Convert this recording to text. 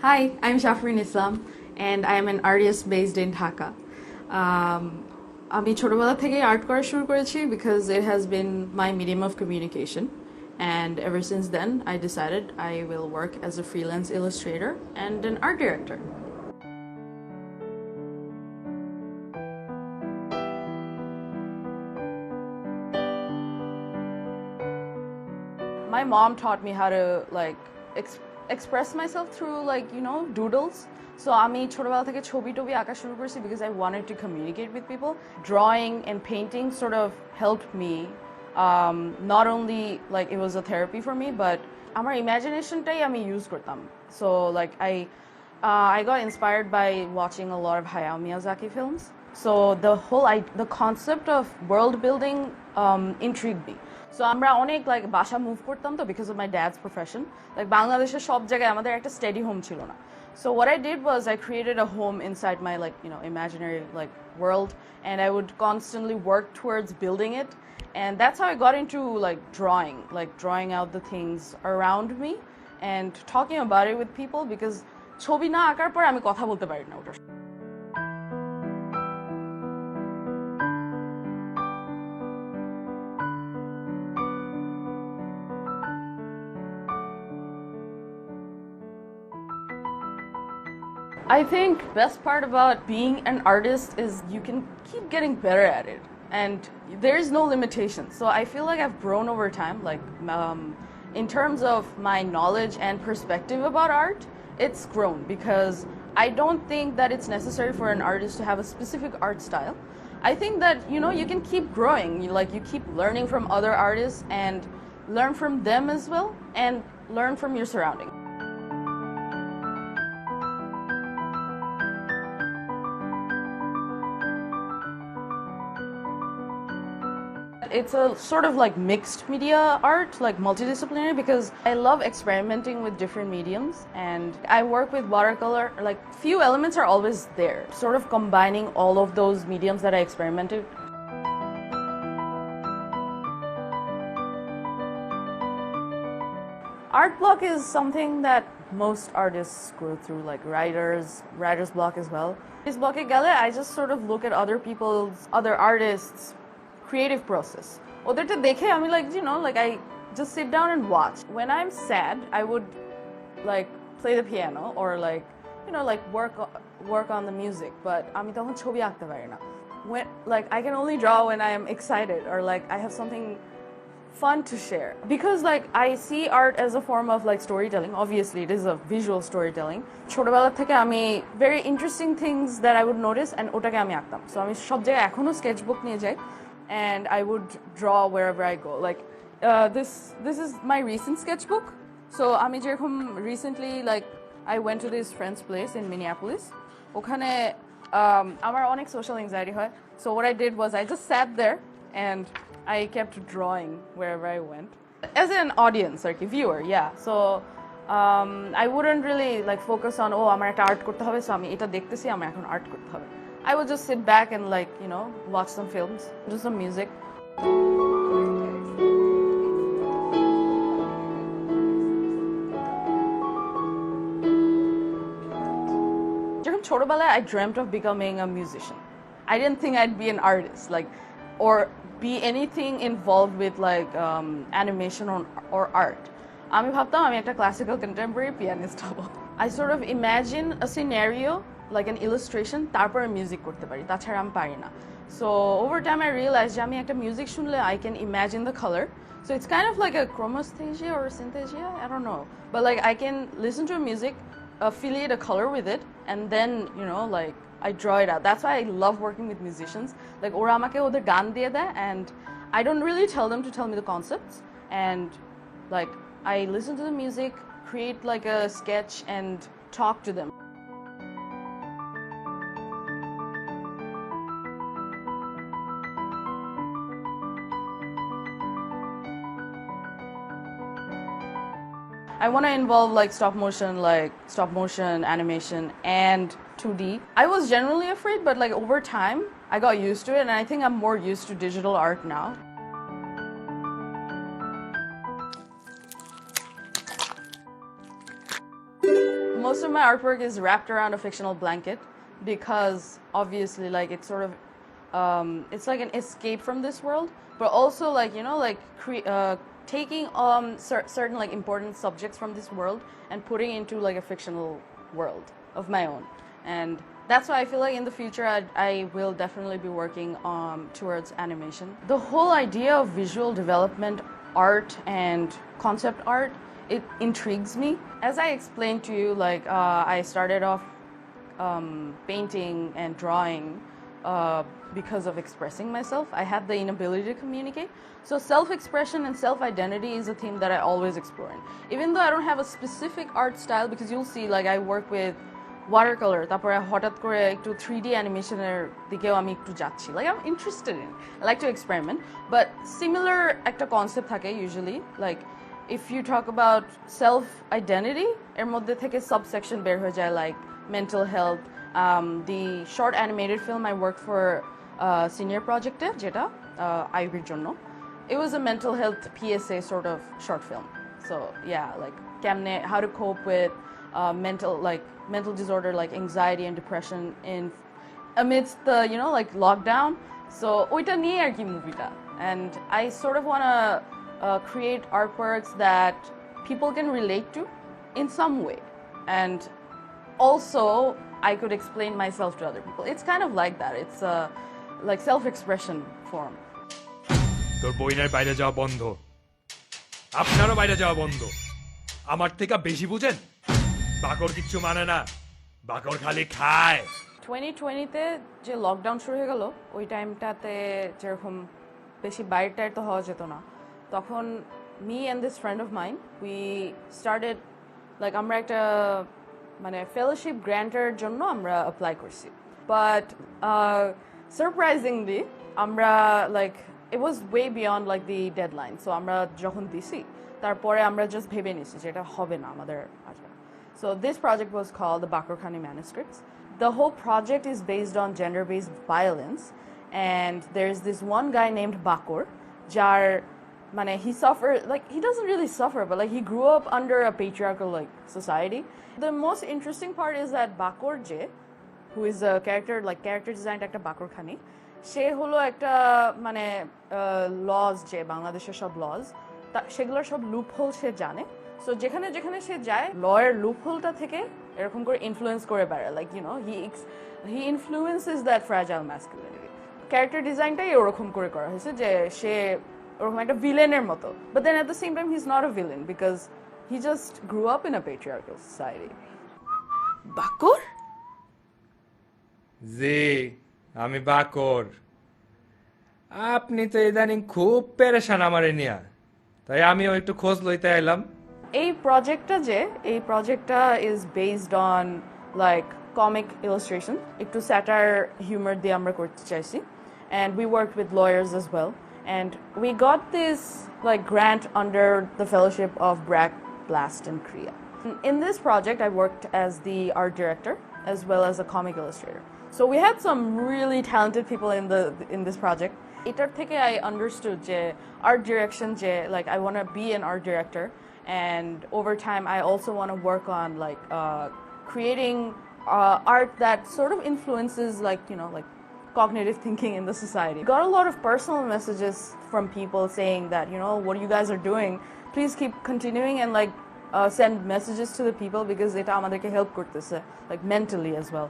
Hi, I'm Shafrin Islam and I am an artist based in Dhaka. আমি ছোটবেলা থেকে art করা শুরু করেছি because it has been my medium of communication, and ever since then I decided I will work as a freelance illustrator and an art director. My mom taught me how to express myself through doodles. So আমি ছোটবেলা থেকে ছবি টবি আঁকা শুরু করেছি because I wanted to communicate with people. Drawing and painting sort of helped me. Not only like it was a therapy for me, but আমার imaginationটাই আমি use করতাম. So like I got inspired by watching a lot of Hayao Miyazaki films. So the concept of world building intrigued me. So আমরা অনেক like বাসা move করতাম তো because of my dad's profession. Like বাংলাদেশের সব জায়গায় আমাদের একটা steady home ছিল না. So what I did was I created a home inside my imaginary world, and I would constantly work towards building it. And that's how I got into drawing out the things around me and talking about it with people, because ছবি না আঁকার পর আমি কথা বলতে পারি না ওটার। I think best part about being an artist is you can keep getting better at it, and there is no limitation. So I feel like I've grown over time, in terms of my knowledge and perspective about art, it's grown because I don't think that it's necessary for an artist to have a specific art style. I think that you can keep growing, you keep learning from other artists and learn from them as well, and learn from your surroundings. It's a sort of like mixed media art, like multidisciplinary, because I love experimenting with different mediums, and I work with watercolor. Like few elements are always there, sort of combining all of those mediums that I experimented. Art block is something that most artists go through, like writer's block as well. This block I just sort of look at other artists' creative process. ওদেরটা দেখে আমি I just sit down and watch. When I'm sad, I would play the piano or work on the music, but আমি তখন ছবি আঁকতে পারি না. When I can only draw when I am excited or I have something fun to share, because I see art as a form of storytelling. Obviously it is a visual storytelling. ছোটবেলা থেকে আমি very interesting things that I would notice and ওটাকে আমি আঁকতাম. So আমি সব জায়গায় এখনো sketchbook নিয়ে যাই, and I would draw wherever I go. This is my recent sketchbook. So আমি যেরকম recently I went to this friend's place in Minneapolis. ওখানে আমার অনেক social anxiety হয়. So what I did was I just sat there and I kept drawing wherever I went. As an audience, a viewer, yeah. So I wouldn't really focus on আমার একটা art করতে হবে, so আমি এটা দেখতেছি আমার এখন art করতে হবে. I would just sit back and watch some films, do some music. During ছোটবেলায় I dreamt of becoming a musician. I didn't think I'd be an artist, or be anything involved with animation or art. আমি ভাবতাম আমি একটা classical contemporary pianist হব. I sort of imagine a scenario, like an illustration, তারপর music করতে পারি, তাছাড়া আমি পারি না. So over time I realized যে আমি একটা মিউজিক শুনলে I can imagine the color. So it's kind of like a chromesthesia or synthesia, I don't know. But I can listen to a music, affiliate a color with it, and then I draw it out. That's why I love working with musicians. ওরা আমাকে ওদের গান দিয়ে দেয়, and I don't really tell them to tell me the concepts, and I listen to the music, create a sketch, and talk to them. I want to involve stop motion, animation, and 2D. I was generally afraid, but over time I got used to it, and I think I'm more used to digital art now. Most most of my artwork is wrapped around a fictional blanket because obviously like it's sort of it's like an escape from this world, but also like like taking certain like important subjects from this world and putting into like a fictional world of my own. And that's why I feel like in the future I will definitely be working towards animation. The whole idea of visual development art and concept art, it intrigues me. As I explained to you, like I started off painting and drawing because of expressing myself. I had the inability to communicate. So self-expression and self-identity is a theme that I always explore in. Even though I don't have a specific art style, because you'll see like I work with watercolor, তারপরে হঠাৎ করে একটু 3D অ্যানিমেশনের দিকেও আমি একটু যাচ্ছি, like I'm interested in, I like to experiment, but similar একটা concept থাকে usually, like if you talk about self identity এর মধ্যে থেকে subsection বের হয়ে যায় like mental health. The short animated film I worked for senior project যেটা আইবির জন্য, it was a mental health PSA sort of short film. So yeah, like কেমনে how to cope with mental disorder like anxiety and depression in amidst the like lockdown. So ওইটা নিয়ে আর কি মুভিটা, and I sort of want to create artworks that people can relate to in some way, and also I could explain myself to other people. It's kind of like that. It's like self-expression form. তোর বইনের বাইরে যাওয়া বন্ধ, আপনারও বাইরে যাওয়া বন্ধ। আমার থেকে বেশি বুঝেন, বাকর কিচ্ছু মানে না, বাকর খালি খায়। 2020-তে যে লকডাউন শুরু হয়ে গেল, ওই টাইমটাতে যেরকম বেশি বাইরে তো হওয়া যেত না, তখন me and this friend of mine, we started like আমরা একটা মানে ফেলোশিপ গ্র্যান্টের জন্য আমরা অ্যাপ্লাই করছি, বাট সারপ্রাইজিংলি আমরা like it was way beyond like the deadline. So আমরা যখন দিছি তারপরে আমরা জাস্ট ভেবে নিছি যে এটা হবে না, আমাদের আসবে না. So this project was called the Bakor Khani manuscripts. The whole project is based on gender-based violence, and there's this one guy named Bakor, যার মানে he suffered, like he doesn't really suffer, but like he grew up under a patriarchal like society. The most interesting part is that Bakor je, who is a character designed একটা Bakor Khani, সে হলো একটা মানে lodge যে বাংলাদেশের সব lodge সেগুলোর সব loop whole সে জানে। সো যেখানে যেখানে সে যায় লয়ের লুপ হোলটা থেকে এরকম করে ইনফ্লুয়েন্স করে বেড়ায়, like he influences that fragile masculinity. Character ডিজাইনটাই ওরকম করে করা হয়েছে যে সে ওরকম একটা ভিলেনের মতো, but then at the same time he is not a villain because he just grew up in a patriarchal society. Bakar? জি, আমি বাকর। আপনি তো ইদানিং খুব পেরেশান আমারে নিয়া, তাই আমিও একটু খোঁজ লইতে আইলাম। এই প্রজেক্টটা is based on like comic illustration, একটু স্যাটার হিউমার দিয়ে আমরা করতে চাইছি, and we worked with lawyers as well, and we got this like grant under the fellowship of Brack, Blast and Kriya. In this project I worked as the art director as well as a comic illustrator. So we had some really talented people in this project. Etar theke I understood je art direction je like I want to be an art director, and over time I also want to work on like creating art that sort of influences like like cognitive thinking in the society. Got a lot of personal messages from people saying that what you guys are doing, please keep continuing and like send messages to the people because eta amaderke help korteche like mentally as well.